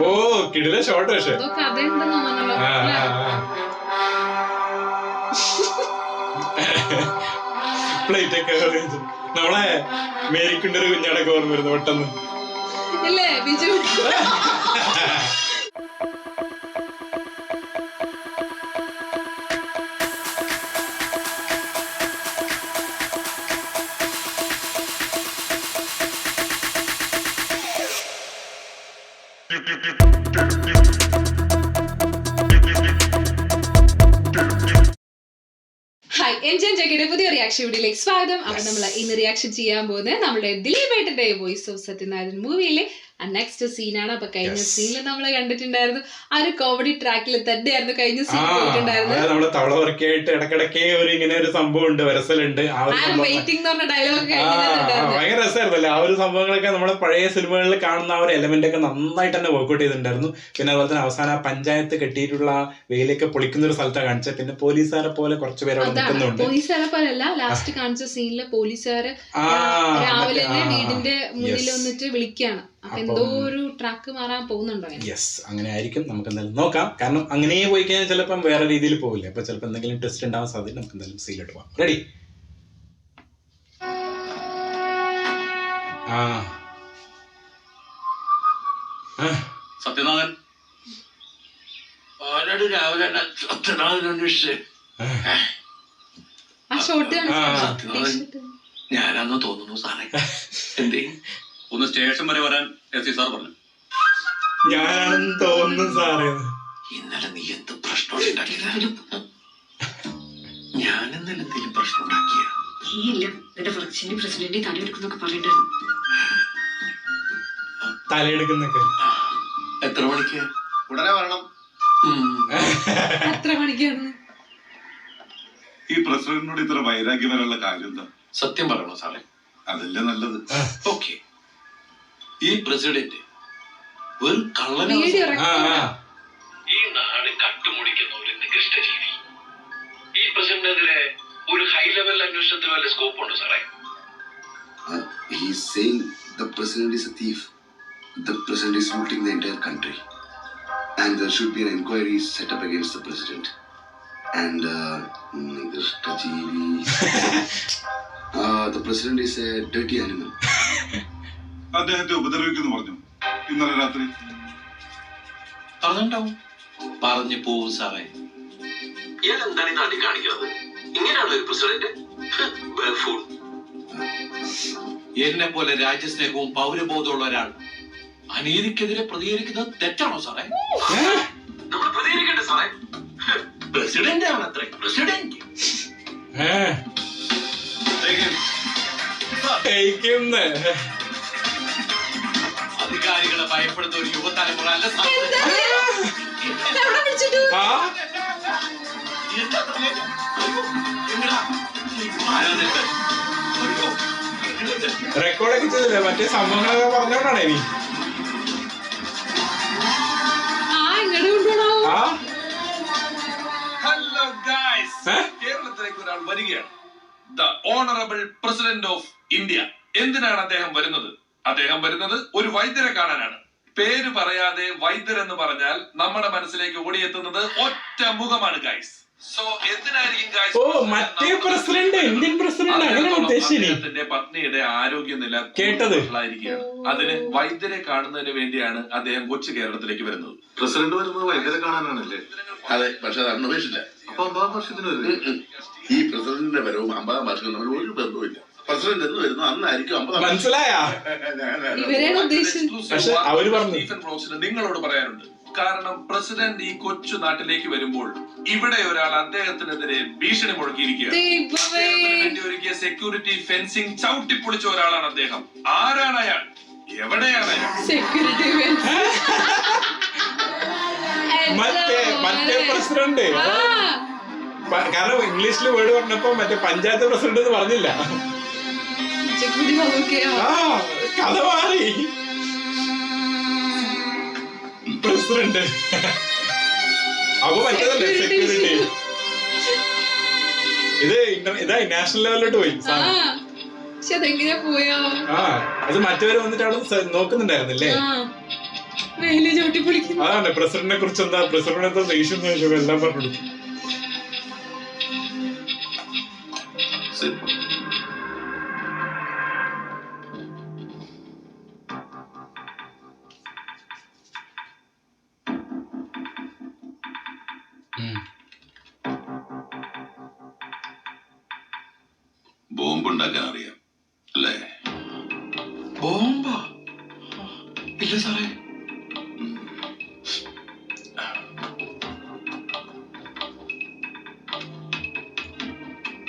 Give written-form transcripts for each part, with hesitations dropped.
ഓ കിടില ഷോട്ട് പക്ഷെ പ്ലേറ്റ് ഒക്കെ നമ്മളെ മേരിക്കുണ്ടൊരു കുഞ്ഞാടൊക്കെ ഓർമ്മ വരുന്നു പെട്ടെന്ന്. ഇല്ലേ ബിജു? ഹായ്, എൻജോയ് ജഗയുടെ പുതിയ റിയാക്ഷൻ വീഡിയോയിലേക്ക് സ്വാഗതം. അപ്പൊ നമ്മൾ ഇന്ന് റിയാക്ഷൻ ചെയ്യാൻ പോകുന്നത് നമ്മുടെ ദിലീപേട്ടന്റെ വോയിസ് ഓഫ് സത്യനാരായൺ മൂവിയിലെ നെക്സ്റ്റ് സീനാണ്. അപ്പൊ കഴിഞ്ഞ സീനിൽ നമ്മൾ കണ്ടിട്ടുണ്ടായിരുന്നു ആ ഒരു കോമഡി ട്രാക്കിൽ തന്നെയായിരുന്നു കഴിഞ്ഞ സീൻ പോയിട്ടുണ്ടായിരുന്നത്. നമ്മുടെ തളവർക്കായിട്ട് ഇടക്കിടക്ക് ഒരു ഇങ്ങനെ ഒരു സംഭവം ഉണ്ട്, വരസലുണ്ട്. വെയിറ്റിംഗ് എന്ന് പറഞ്ഞ ഡയലോഗ് ഭയങ്കര രസമായിരുന്നല്ലേ ആ ഒരു സംഭവങ്ങളൊക്കെ നമ്മുടെ പഴയ സിനിമകളിൽ കാണുന്ന ആ ഒരു എലമെന്റ് ഒക്കെ നന്നായിട്ട് തന്നെ വർക്ക്ഔട്ട് ചെയ്തിട്ടുണ്ടായിരുന്നു. പിന്നെ അതുപോലെ തന്നെ അവസാനം പഞ്ചായത്ത് കെട്ടിയിട്ടുള്ള വെയിലൊക്കെ പൊളിക്കുന്ന ഒരു സ്ഥലത്താണ് കാണിച്ചത്. പിന്നെ പോലീസുകാരെ പോലെ കുറച്ച് പേര് അവിടെ നിൽക്കുന്നുണ്ട്. പോലീസുകാരെ പോലെയല്ല, ലാസ്റ്റ് കാണിച്ച സീനില് പോലീസുകാര് രാവിലെ വീടിന്റെ മുന്നിൽ വന്നിട്ട് വിളിക്കുകയാണ്. എന്തോ ഒരു ട്രാക്ക് മാറാൻ പോകുന്നുണ്ടോ? യെസ്, അങ്ങനെ ആയിരിക്കും. നമുക്ക് എന്തായാലും നോക്കാം. കാരണം അങ്ങനെ പോയി കഴിഞ്ഞാൽ ചിലപ്പം വേറെ രീതിയിൽ പോകില്ല. അപ്പൊ ചിലപ്പോൾ എന്തെങ്കിലും ട്വിസ്റ്റ് ഉണ്ടാവാൻ സാധ്യത. നമുക്ക് എന്തായാലും സീലിട്ട് പോവാം. റെഡി? സത്യനാഥൻ ആരോട് രാവിലെ സത്യനാഥൻ അന്വേഷിച്ചേ? ഞാനാന്ന് തോന്നുന്നു സാറേ. എന്തേ? ഒന്ന് സ്റ്റേഷൻ വരെ വരാൻ എസ് സാർ പറഞ്ഞു. ഞാനാണെന്ന് തോന്നുന്നു സാറേ. ഇന്നലെ നീ എന്ത് പ്രശ്നം ഉണ്ടാക്കിയത്? ഞാൻ ഇന്നലെ എന്തെങ്കിലും പ്രശ്നം ഉണ്ടാക്കിയ? പ്രസിഡന്റ് തലയെടുക്കുന്നൊക്കെ പറയണ്ടായിരുന്നു. തലയെടുക്കുന്നൊക്കെ എത്ര മണിക്ക്? ഉടനെ വരണം. എത്ര മണിക്കാണ്? ഈ പ്രസിഡന്റിനോട് ഇത്ര വൈരാഗ്യം വരാനുള്ള കാര്യം എന്താ? സത്യം പറയണോ സാറേ? അതല്ലേ നല്ലത്. ഓക്കെ, ഈ പ്രസിഡന്റ് വെറും കള്ളന. ഈ നാട് കട്ടുമുടിക്കുന്ന ഒരു നികൃഷ്ട ജീവി. ഈ പ്രസിഡന്റിനെതിരെ ഒരു ഹൈ ലെവൽ അന്വേഷണത്തിന് വല്ല സ്കോപ്പ് ഉണ്ടോ സാറേ? He's saying the president is a thief. The president is looting the entire country, and there should be an inquiry set up against the president. And the president is a dirty animal. അദ്ദേഹത്തെ ഉപദ്രവിക്കുന്നു പറഞ്ഞു ഇന്നലെ രാത്രി. അതുണ്ടാവും, പറഞ്ഞു പോവും സാറേ. എന്താണ് ഈ നാട്ടിൽ കാണിക്കുന്നത്? ഇങ്ങനെയുള്ള ഒരു പ്രസിഡന്റ് എന്നെ പോലെ രാജ്യസ്നേഹവും പൗരബോധമുള്ള ഒരാൾ അനീതിക്കെതിരെ പ്രതികരിക്കുന്നത് തെറ്റാണോ സാറേ? നമ്മൾ പ്രതികരിക്കട്ടെ സാറേ. പ്രസിഡന്റ് ആണ് അത്രേ. പ്രസിഡന്റ് അധികാരികളെ ഭയപ്പെടുന്ന ഒരു യുവതലമുറ അല്ല സാറേ. റെക്കോർഡൊക്കെ ചെയ്തില്ലേ? മറ്റേ സംഭവങ്ങളൊക്കെ പറഞ്ഞോണ്ടാണ് ഇനി. ഹലോ ഗൈസ്, കേരളത്തിലേക്ക് ഒരാൾ വരികയാണ്. The honourable president of India. എന്തിനാണ് അദ്ദേഹം വരുന്നത്? അദ്ദേഹം വരുന്നത് ഒരു വൈദ്യരെ കാണാനാണ്. പേര് പറയാതെ വൈദ്യർ എന്ന് പറഞ്ഞാൽ നമ്മുടെ മനസ്സിലേക്ക് ഓടിയെത്തുന്നത് ഒറ്റ മുഖമാണ് ഗൈസ്. സോ എന്തിനായിരിക്കും ഗൈസ് അദ്ദേഹത്തിന്റെ പത്നിയുടെ ആരോഗ്യനില കേട്ടതായിരിക്കുകയാണ്. അതിന് വൈദ്യരെ കാണുന്നതിന് വേണ്ടിയാണ് അദ്ദേഹം കൊച്ചു കേരളത്തിലേക്ക് വരുന്നത്. പ്രസിഡന്റ് വരുന്നത് വൈദ്യരെ കാണാനാണല്ലേ? അതെ, പക്ഷെ അത് അന്വേഷിച്ചില്ല. അപ്പൊ 50 വർഷത്തിന് വരും. ഈ പ്രസിഡന്റിന്റെ വരവും 50 വർഷം തമ്മിൽ ഒരു ബന്ധവുമില്ല. പ്രസിഡന്റ് എന്ന് വരുന്നു അന്നായിരിക്കും 50. മനസ്സിലായാ? സ്റ്റീഫൻ ഫ്രോക്സിന് നിങ്ങളോട് പറയാനുണ്ട്. കാരണം പ്രസിഡന്റ് ഈ കൊച്ചു നാട്ടിലേക്ക് വരുമ്പോൾ ഇവിടെ ഒരാൾ അദ്ദേഹത്തിനെതിരെ ഭീഷണി മുഴക്കിയിരിക്കുകയാണ്. ഒരുക്കിയ സെക്യൂരിറ്റി ഫെൻസിംഗ് ചവിട്ടിപ്പൊളിച്ച ഒരാളാണ് അദ്ദേഹം. ആരാണ് അയാൾ? എവിടെയാണ് അയാൾ? മറ്റേ പ്രസിഡന്റ്. കാരണം ഇംഗ്ലീഷിൽ വേർഡ് പറഞ്ഞപ്പോ മറ്റേ പഞ്ചായത്ത് പ്രസിഡന്റ് എന്ന് പറഞ്ഞില്ല. കഥ മാറി. പ്രസിഡന്റ് അപ്പൊ മറ്റേതല്ലേ സെക്യൂരിറ്റി. ഇതാ നാഷണൽ ലെവലിലോട്ട് പോയി. അതെങ്ങനെ പോയോ? അത് മറ്റവര് വന്നിട്ട് അവിടെ നോക്കുന്നുണ്ടായിരുന്നില്ലേ? വെയില് ചവിട്ടി പൊളിക്കുന്നു. അതാണ് പ്രസിഡന്റിനെ കുറിച്ച് എന്താ, പ്രസിഡന്റ് എന്താ ദേഷ്യം എല്ലാം പറഞ്ഞു. ബോംബുണ്ടാക്കാൻ അറിയാം അല്ലേ? ബോംബാ? ഇല്ല സാറേ.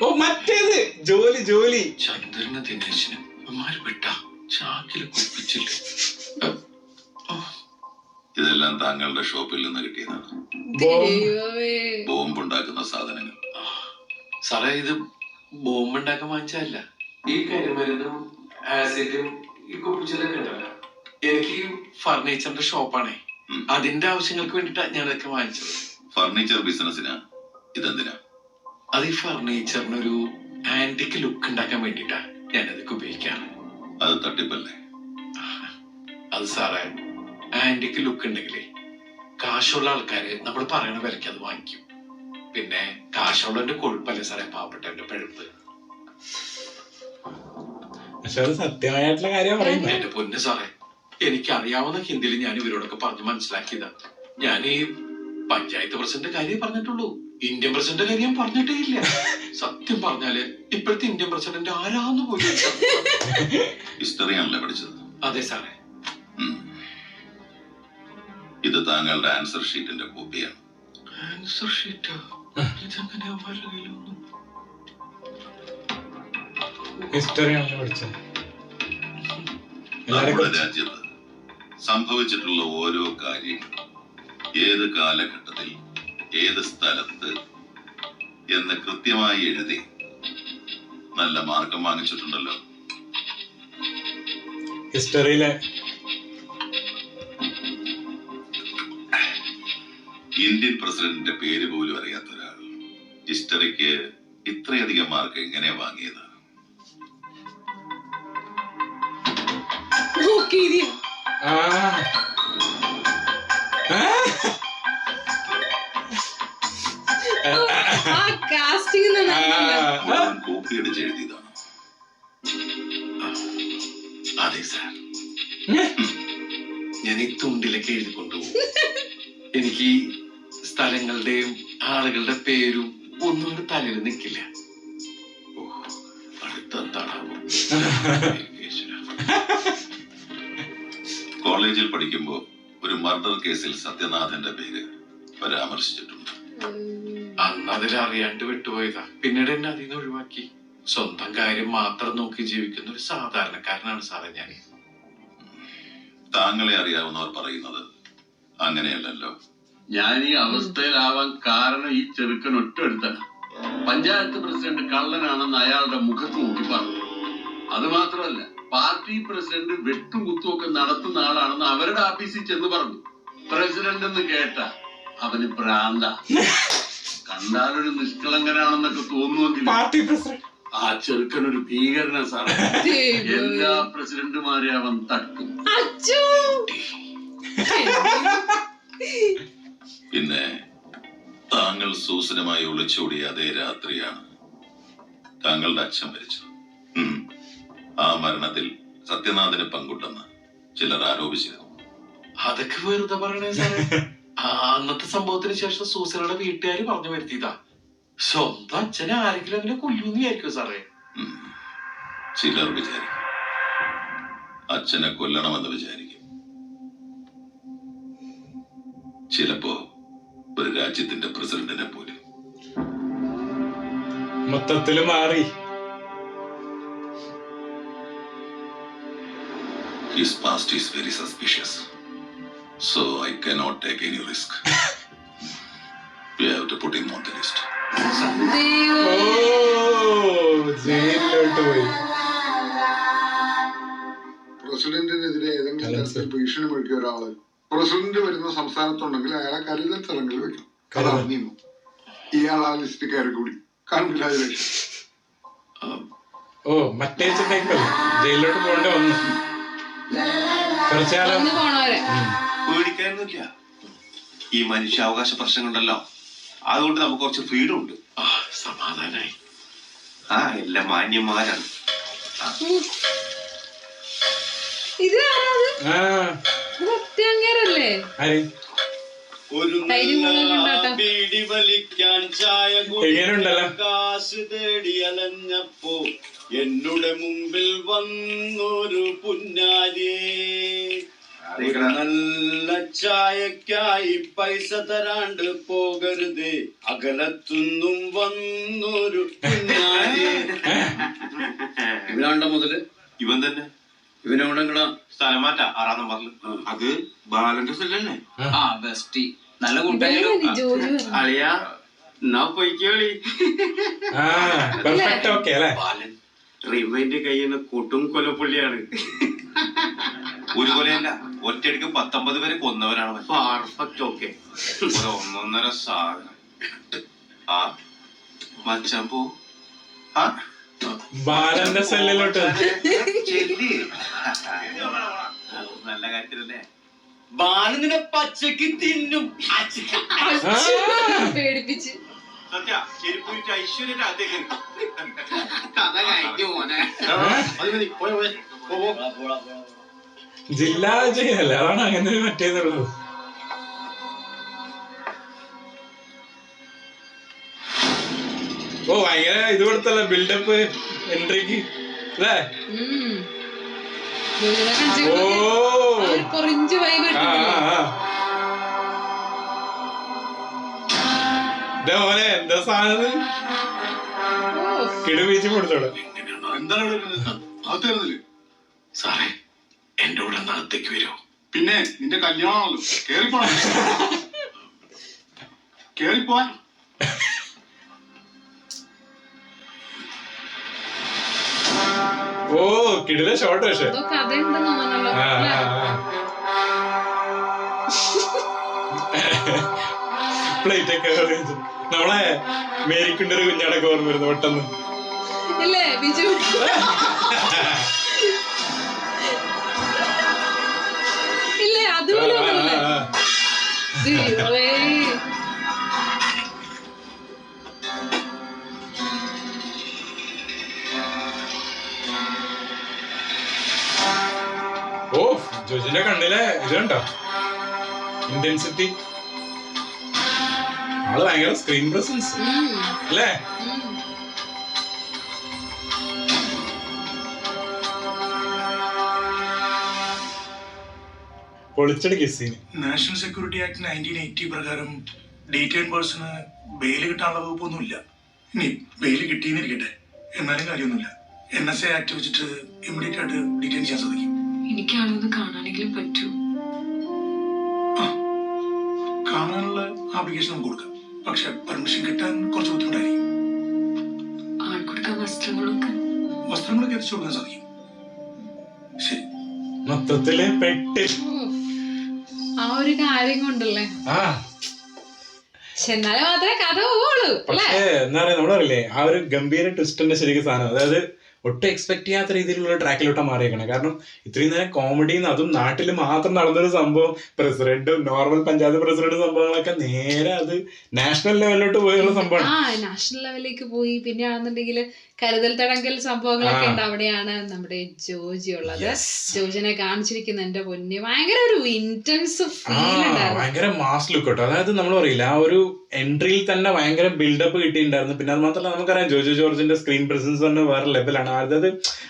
ഓ മറ്റേത് ജോലി ചന്ദ്രന് ദിനേശിന് വിട്ട ചാക്കിൽ കുപ്പിച്ചില്ല. ഇതെല്ലാം താങ്കളുടെ ഷോപ്പിൽ നിന്ന് കിട്ടിയതാണ്. ദൈവമേ. ബോംബുണ്ടാക്കുന്ന സാധനങ്ങൾ. സാറേ ഇത് ബോംബ് ഉണ്ടാക്കാൻ വാങ്ങിച്ചതല്ല. ഈ കരിമരുന്നും ആസിഡും ഈ കുപ്പിച്ചിലൊക്കെ ഉണ്ടല്ലോ, എനിക്ക് ഫർണിച്ചറിന്റെ ഷോപ്പാണേ, അതിന്റെ ആവശ്യങ്ങൾക്ക് വേണ്ടിട്ടാണ് ഞാൻ ഇതൊക്കെ വാങ്ങിച്ചത്. ഫർണിച്ചർ ബിസിനസിനാ ഇതെന്തിനാ? അത് ഈ ഫർണിച്ചറിനൊരു ആന്റിക് ലുക്ക് ഉണ്ടാക്കാൻ വേണ്ടിട്ടാ ഞാൻ അതൊക്കെ ഉപയോഗിക്കാറ്. അത് തട്ടിപ്പല്ലേ? അത് സാറേ, ആന്റിക് ലുക്ക് ഉണ്ടെങ്കിലേ കാശുള്ള ആൾക്കാര് നമ്മൾ പറയണ വിലക്ക് അത് വാങ്ങിക്കും. പിന്നെ കാശുള്ളവന്റെ കൊഴുപ്പല്ലേ സാറേ പാവപ്പെട്ടവന്റെ പഴുപ്പ്. പക്ഷെ അത് സത്യമായിട്ടുള്ള കാര്യം പറയുന്നത്. എന്റെ പൊന്ന് സാറേ, എനിക്കറിയാവുന്ന ഹിന്ദിയിൽ ഞാൻ ഇവരോടൊക്കെ പറഞ്ഞു മനസ്സിലാക്കിയതാ. ഞാൻ ഈ പഞ്ചായത്ത് പ്രസിഡന്റ് കാര്യം പറഞ്ഞിട്ടുള്ളൂ, ഇന്ത്യൻ പ്രസിഡന്റ് കാര്യം പറഞ്ഞിട്ടേ ഇല്ല. സത്യം പറഞ്ഞാല് ഇപ്പോഴത്തെ ഇന്ത്യൻ പ്രസിഡന്റ് ആരാന്ന് പോലും. ഹിസ്റ്ററിയാണല്ലേ പഠിച്ചത്? അതെ സാറേ. ഇത് താങ്കളുടെ ആൻസർ ഷീറ്റിന്റെ കോപ്പിയാണ്. Answer sheet? ഇതെങ്ങനെയാ വരികയിലൊന്നും. ഹിസ്റ്ററിയാണല്ലോ പഠിച്ചത്. നമ്മുടെ രാജ്യത്ത് സംഭവിച്ചിട്ടുള്ള ഓരോ കാര്യങ്ങളും ഏത് കാലഘട്ടത്തിൽ ഏത് സ്ഥലത്ത് എന്ന് കൃത്യമായി എഴുതി നല്ല മാർക്കം വാങ്ങിച്ചിട്ടുണ്ടല്ലോ. ഹിസ്റ്ററിയിലെ ഇന്ത്യൻ പ്രസിഡന്റിന്റെ പേര് പോലും അറിയാത്ത ഒരാൾ ഹിസ്റ്ററിക്ക് ഇത്രയധികം മാർക്ക് എങ്ങനെയാ വാങ്ങിയത്? കോപ്പി അടിച്ച് എഴുതിയതാണ്. അതെ സാർ, ഞാൻ ഈ തുണ്ടിലൊക്കെ എഴുതി കൊണ്ടുപോകും. എനിക്ക് ഈ സ്ഥലങ്ങളുടെയും ആളുകളുടെ പേരും ഒന്നും കൂടെ തലയിൽ നിൽക്കില്ല. അടുത്തെന്താണാവോ? കോളേജിൽ പഠിക്കുമ്പോ ഒരു മർഡർ കേസിൽ സത്യനാഥന്റെ പേര് പരാമർശിച്ചിട്ടുണ്ട്. അന്ന് അതിലറിയാണ്ട് വിട്ടുപോയതാ. പിന്നീട് എന്നെ അതിൽ നിന്ന് ഒഴിവാക്കി. സ്വന്തം കാര്യം മാത്രം നോക്കി ജീവിക്കുന്ന ഒരു സാധാരണക്കാരനാണ് സാറേ ഞാൻ. താങ്കളെ അറിയാവുന്നവർ പറയുന്നത് അങ്ങനെയല്ലല്ലോ. ഞാൻ ഈ അവസ്ഥയിലാവാൻ കാരണം ഈ ചെറുക്കൻ ഒറ്റെടുത്തന. പഞ്ചായത്ത് പ്രസിഡന്റ് കള്ളനാണെന്ന് അയാളുടെ മുഖത്ത് നോക്കി പറഞ്ഞു. അത് മാത്രമല്ല, പാർട്ടി പ്രസിഡന്റ് വെട്ടും കുത്തുമൊക്കെ നടത്തുന്ന ആളാണെന്ന് അവരുടെ ഓഫീസിൽ ചെന്ന് പറഞ്ഞു. പ്രസിഡന്റ് എന്ന് കേട്ട അവന് ഭ്രാന്ത. കണ്ടാലൊരു നിഷ്കളങ്കനാണെന്നൊക്കെ തോന്നുമെങ്കിൽ ആ ചെറുക്കൻ ഒരു ഭീകരന സാറേ. എല്ലാ പ്രസിഡന്റുമാരെ അവൻ തട്ടും. പിന്നെ താങ്കൾ സൂസനമായി ഒളിച്ചോടിയ അതേ രാത്രിയാണ് താങ്കളുടെ അച്ഛൻ മരിച്ചത്. ആ മരണത്തിൽ സത്യനാഥന് പങ്കുണ്ടെന്ന് ചിലർ ആരോപിച്ചിരുന്നു. അതൊക്കെ വെറുതെ പറയണേ സാറേ. അന്നത്തെ സംഭവത്തിന് ശേഷം സൂസനയുടെ വീട്ടുകാര് പറഞ്ഞു വരുത്തിയതാ. സ്വന്തം അച്ഛനെ ആരെങ്കിലും അങ്ങനെ കൊല്ലൂന്ന് വിചാരിക്കും സാറേ. ചിലർ വിചാരിക്കും അച്ഛനെ കൊല്ലണമെന്ന് വിചാരിക്കും. ചിലപ്പോ ഒരു രാജ്യത്തിന്റെ പ്രസിഡന്റിനെ പോലും. മൊത്തത്തില് മാറി. His past is very suspicious, so I cannot take any risk. We have to put him on the list. ജയിലിലോട്ട് പോയി. പ്രസിഡന്റിനെതിരെ ഏതെങ്കിലും തരത്തിൽ ഭീഷണി മുഴക്കിയ ഒരാള് പ്രസിഡന്റ് വരുന്ന സംസ്ഥാനത്തുണ്ടെങ്കിൽ അയാളെ കരുതൽ സ്ഥലങ്ങളിൽ വെക്കും. അതാണ് നിയമം. ഇയാൾ ആ ലിസ്റ്റ് കയറി കൂടി. കൺഗ്രാജുലേഷൻ. ഓ മറ്റേ ടൈപ്പല്ലേ, ജയിലിലോട്ട് പോകേണ്ടി വന്നു. കുറച്ചാലോ വന്ന് പോണവരെ. പേടിക്കാനൊന്നുമില്ല. ഈ മനുഷ്യാവകാശ പ്രശ്നങ്ങളുണ്ടല്ലോ, അതുകൊണ്ട് നമുക്ക് കുറച്ച് ഫ്രീഡം ഉണ്ട്. സമാധാനായി. എല്ലാം മാന്യന്മാരാണ്. ഇത് ആരാത്? ആ ഇത് അത്യങ്ങേരല്ലേ? ആര് ഒരു ധൈര്യം കൊണ്ടുവന്നിട്ടാട്ടോ. ബീഡി വലിക്കാൻ ചായ എങ്ങനെയുണ്ടല്ലോ? കാശ് തേടി അലഞ്ഞപ്പോ എന്നുടെ മുമ്പിൽ വന്നൊരു പുന്നാരിയെ, ഒരു നല്ല ചായക്കായി പൈസ തരാണ്ട് പോകരുതേ, അകലത്തുനിന്നും വന്നൊരു പുന്നാരിയെ. ഇവനാണ്ട മുതല് ഇവൻ തന്നെ. ഇവനെവിടെങ്ങളാ സ്ഥലം മാറ്റാ 6-ാം നമ്പറിൽ. അത് ബാലന്റെ സെല്ലല്ലേ? ബെസ്റ്റി നല്ല ഇതല്ലേ ജോജു പറഞ്ഞത്? അളിയാ എന്നാ പൊയ്ക്കോളി. ആ പെർഫെക്റ്റ് ഓക്കെ അല്ലേ? ബാലൻ റിവൈന്റെ കയ്യിൽ നിന്ന് കൊട്ടും കൊലപ്പുള്ളിയാണ്. ഒരു കൊലയല്ല, ഒറ്റയടിക്ക് 19 പേരെ കൊന്നവരാണ് അവൻ. Perfect okay. ഒരു ഒന്നൊന്നര സാധനം. മച്ചാൻ പോ. ബാലന്റെ സെല്ലിലോട്ട് നല്ല കാര്യത്തിലല്ലേ? ബാലനിനെ പച്ചക്ക് തിന്നും. പേടിപ്പിച്ച്. സത്യ ചെരുപ്പൂരിട്ട് ഐശ്വര്യ അദ്ദേഹം കഥ കഴിഞ്ഞു മോനെ. ജില്ലാ ജയിലല്ലേ, അതാണ് അങ്ങനെ ഒരു മറ്റേതുള്ളൂ. ഓ ഭയങ്കര ഇത് കൊടുത്തല്ലേ ബിൽഡപ്പ് എൻട്രിക്ക് അല്ലേ? ജോജുനെ ഓ കാണിച്ചു ഒരു കൊറിഞ്ച് വൈബ് കിട്ടുന്നില്ലേ? മോനെ എന്താ സാധനം കിടുവീച്ച് കൊടുത്തോളൂ. എന്താണ് അകത്തേറുന്നില്ലേ? സാറേ എന്റെ കൂടെ നാളത്തേക്ക് വരുമോ? പിന്നെ നിന്റെ കല്യാണമാണല്ലോ, കേറിപ്പോണം. കേറിപ്പോവാൻ. ഓ കിടില ഷോട്ട് പക്ഷെ. എന്തോ കഥ ഉണ്ടെന്ന് തോന്നണല്ലോ. പ്ലേറ്റ് ഒക്കെ നമ്മളെ മേരിക്കുണ്ടൊരു കുഞ്ഞാടൊക്കെ ഓർമ്മ വരുന്നു പെട്ടെന്ന് ഇല്ലേ ബിജു? ഇല്ലേ അതുപോലെ ഒന്നുമില്ലേ? ദൈവമേ. ഓ ജോജിന്റെ കണ്ണിലെ ഇത് കണ്ടോ ഇന്റൻസിറ്റി, ആള് ഭയങ്കര സ്ക്രീൻ പ്രസൻസ് അല്ലേ? പൊളിച്ചടിക്ക് സീൻ. നാഷണൽ സെക്യൂരിറ്റി ആക്ട് 1980 പ്രകാരം ഡീറ്റെയിൻ പേഴ്സണ് ബെയില് കിട്ടാനുള്ള വകുപ്പൊന്നുമില്ല. ഇനി ബെയില് കിട്ടിയെന്നിരിക്കട്ടെ, എന്നാലും കാര്യമൊന്നുമില്ല. NSA ആക്ട് വെച്ചിട്ട് ഇമ്മീഡിയറ്റ് ആയിട്ട് ഡീറ്റെയിൻ ചെയ്യാൻ സാധിക്കും. എനിക്ക് ആളൊന്ന് കാണാനെങ്കിലും പറ്റൂ. കാണാനുള്ള ആപ്ലിക്കേഷൻ നമുക്ക് കൊടുക്കാം, പക്ഷെ പെർമിഷൻ കിട്ടാൻ കുറച്ച് ബുദ്ധിമുട്ടായിരിക്കും. ആൾക്കൊടുക്കാൻ വസ്ത്രങ്ങളൊക്കെ എത്തിച്ചു കൊടുക്കാൻ സാധിക്കും. ശരി. മൊത്തത്തില് പെട്ട് ആ ഒരു കാര്യം കൊണ്ടല്ലേ. പക്ഷെ എന്നാലും മാത്രമേ കഥ പോവുള്ളൂ. പക്ഷേ എന്താ പറയാ, നമ്മള് പറയില്ലേ ആ ഒരു ഗംഭീര ട്വിസ്റ്റിന്റെ ശരിക്കും സാധനം, അതായത് ഒട്ടും എക്സ്പെക്ട് ചെയ്യാത്ത രീതിയിലുള്ള ട്രാക്കിലോട്ടാ മാറിയേക്കണം. കാരണം ഇത്രയും നേരം കോമഡിന്ന് അതും നാട്ടിൽ മാത്രം നടന്നൊരു സംഭവം, പ്രസിഡന്റും നോർമൽ പഞ്ചായത്ത് പ്രസിഡന്റ് സംഭവങ്ങളൊക്കെ നേരെ അത് നാഷണൽ ലെവലിലോട്ട് പോയുള്ള സംഭവമാണ്. നാഷണൽ ലെവലിലേക്ക് പോയി. പിന്നെ ആണെന്നുണ്ടെങ്കിൽ കരുതൽ തടങ്കൽ സംഭവങ്ങളൊക്കെ ഉണ്ട്. അവിടെയാണ് നമ്മുടെ ജോജി ഉള്ളത്. ജോജിനെ കാണിച്ചിരിക്കുന്ന എന്റെ പൊന്നി ഭയങ്കര ഒരു ഇന്റൻസ് ഫീൽ ഉണ്ടായിരുന്നു. ഭയങ്കര മാസ് ലുക്ക് കേട്ടോ. അതായത് നമ്മൾ പറയില്ല ആ ഒരു എൻട്രിയിൽ തന്നെ ഭയങ്കര ബിൽഡപ്പ് കിട്ടിയിട്ടുണ്ടായിരുന്നു. പിന്നെ അത് മാത്രമല്ല നമുക്കറിയാം ജോജോ ജോർജിന്റെ സ്ക്രീൻ പ്രസൻസ് തന്നെ വേറെ ലെവലാണ്. അതായത്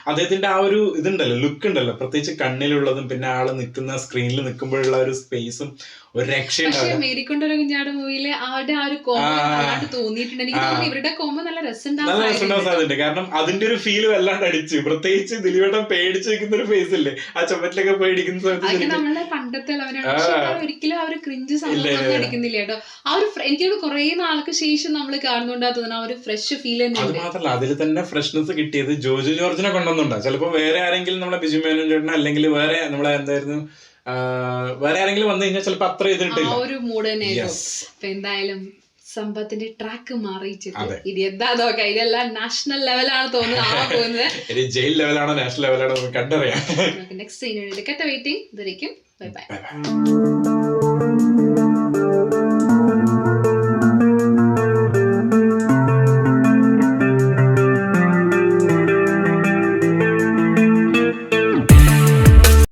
അദ്ദേഹത്തിന്റെ ആ ഒരു ഇതുണ്ടല്ലോ, ലുക്ക് ഉണ്ടല്ലോ, പ്രത്യേകിച്ച് കണ്ണിലുള്ളതും പിന്നെ ആള് നിൽക്കുന്ന സ്ക്രീനിൽ നിൽക്കുമ്പോഴുള്ള ഒരു സ്പേസും ഒരു രക്ഷയുണ്ടാവില്ല. മേരിക്കൊണ്ടൊരു കുഞ്ഞാട് മൂവിയില് അവരുടെ ആ ഒരു കോമ്പോ തോന്നിയിട്ടുണ്ട്. എനിക്ക് തോന്നുന്നു ഇവരുടെ കോമ്പോ നല്ല രസമുണ്ടാവാൻ സാധ്യത. കാരണം അതിന്റെ ഒരു ഫീല് വല്ലാണ്ട് അടിച്ചു. പ്രത്യേകിച്ച് ദിലീപേട്ടൻ പേടിച്ച് വെക്കുന്ന ഒരു ഫേസ് ഇല്ലേ, ആ ചുമറ്റിലൊക്കെ പേടിക്കുന്ന സമയത്ത് നമ്മളെ പണ്ടത്തെ ഒരിക്കലും ആ ഒരു ക്രിഞ്ച് സംഭവം അടിക്കുന്നില്ല കേട്ടോ. ആ ഒരു എനിക്ക് കുറെ നാൾക്ക് ശേഷം നമ്മൾ കാണുന്നുണ്ടാ തോന്നുന്നു ആ ഒരു ഫ്രഷ് ഫീൽ തന്നെ. അത് മാത്രല്ല അതിൽ തന്നെ ഫ്രഷ്നെസ് കിട്ടിയത് ജോജു ജോർജിനെ കൊണ്ടുവന്നുണ്ടോ. ചിലപ്പോ വേറെ ആരെങ്കിലും നമ്മളെ ബിജു മേനോൻ ചേട്ടനോ അല്ലെങ്കിൽ വേറെ നമ്മളെ എന്തായിരുന്നു വേറെ ആരെങ്കിലും വന്നു കഴിഞ്ഞാൽ ചിലപ്പോ അത്ര ഇത് കിട്ടില്ല. ഒരു മൂഡ് തന്നെ. എന്തായാലും സംഭവത്തിന്റെ ട്രാക്ക് മാറിയിച്ചിട്ട് ഇത് എന്താ നോക്കാം, ഇതെല്ലാം നാഷണൽ ലെവലാണ് തോന്നുന്നത് പോകുന്നത്. ജയിൽ ലെവലാണോ നാഷണൽ ലെവലാണോ കണ്ടറിയാം. നെക്സ്റ്റ് സീൻ വേണ്ടിയിട്ട് വെയിറ്റിംഗ്. ഇതായിരിക്കും. Bye bye.